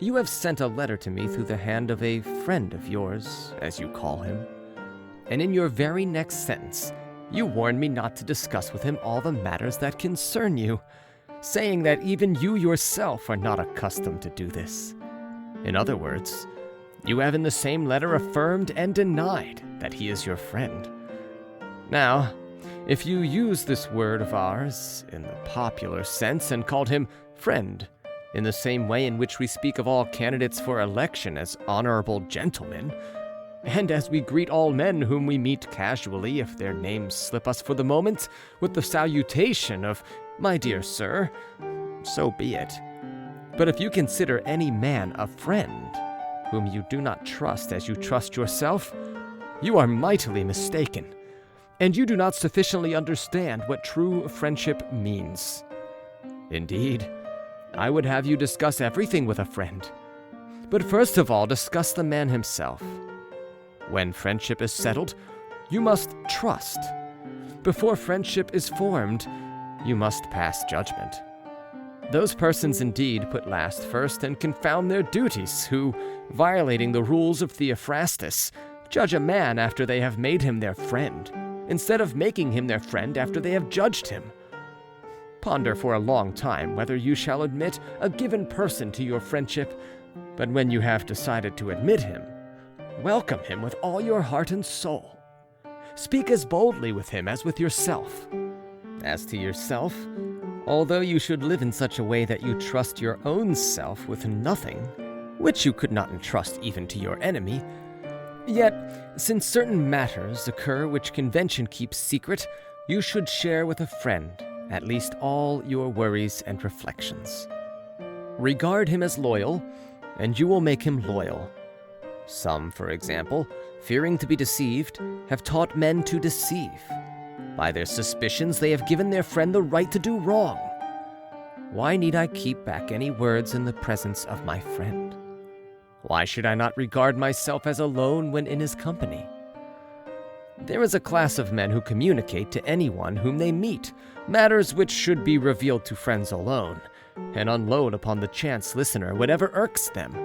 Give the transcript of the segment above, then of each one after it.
You have sent a letter to me through the hand of a friend of yours, as you call him. And in your very next sentence, you warn me not to discuss with him all the matters that concern you, saying that even you yourself are not accustomed to do this. In other words, you have in the same letter affirmed and denied that he is your friend. Now, if you use this word of ours in the popular sense and called him friend, in the same way in which we speak of all candidates for election as honourable gentlemen, and as we greet all men whom we meet casually if their names slip us for the moment with the salutation of, "My dear sir," so be it. But if you consider any man a friend, whom you do not trust as you trust yourself, you are mightily mistaken, and you do not sufficiently understand what true friendship means. Indeed, I would have you discuss everything with a friend, but first of all discuss the man himself. When friendship is settled, you must trust. Before friendship is formed, you must pass judgment. Those persons indeed put last first and confound their duties, who, violating the rules of Theophrastus, judge a man after they have made him their friend, instead of making him their friend after they have judged him. Ponder for a long time whether you shall admit a given person to your friendship, but when you have decided to admit him, welcome him with all your heart and soul. Speak as boldly with him as with yourself. As to yourself, although you should live in such a way that you trust your own self with nothing, which you could not entrust even to your enemy, yet, since certain matters occur which convention keeps secret, you should share with a friend at least all your worries and reflections. Regard him as loyal, and you will make him loyal. Some, for example, fearing to be deceived, have taught men to deceive. By their suspicions, they have given their friend the right to do wrong. Why need I keep back any words in the presence of my friend? Why should I not regard myself as alone when in his company? There is a class of men who communicate to anyone whom they meet matters which should be revealed to friends alone, and unload upon the chance listener whatever irks them.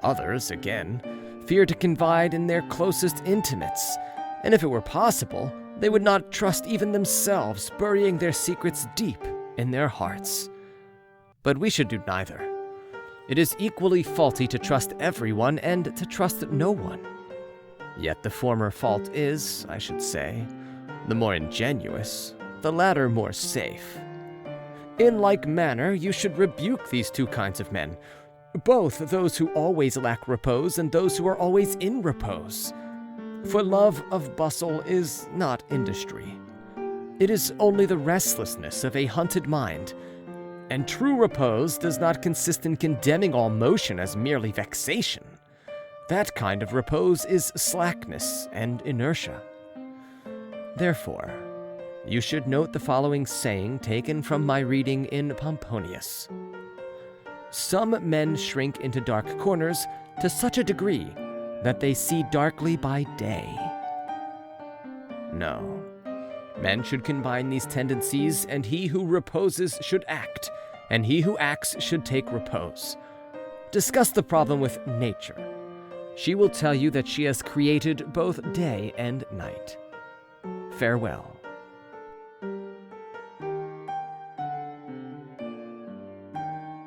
Others, again, fear to confide in their closest intimates, and if it were possible, they would not trust even themselves, burying their secrets deep in their hearts. But we should do neither. It is equally faulty to trust everyone and to trust no one. Yet the former fault is, I should say, the more ingenuous, the latter more safe. In like manner, you should rebuke these two kinds of men, both those who always lack repose and those who are always in repose. For love of bustle is not industry. It is only the restlessness of a hunted mind, and true repose does not consist in condemning all motion as merely vexation. That kind of repose is slackness and inertia. Therefore, you should note the following saying taken from my reading in Pomponius. Some men shrink into dark corners to such a degree that they see darkly by day. No, men should combine these tendencies, and he who reposes should act, and he who acts should take repose. Discuss the problem with nature. She will tell you that she has created both day and night. Farewell.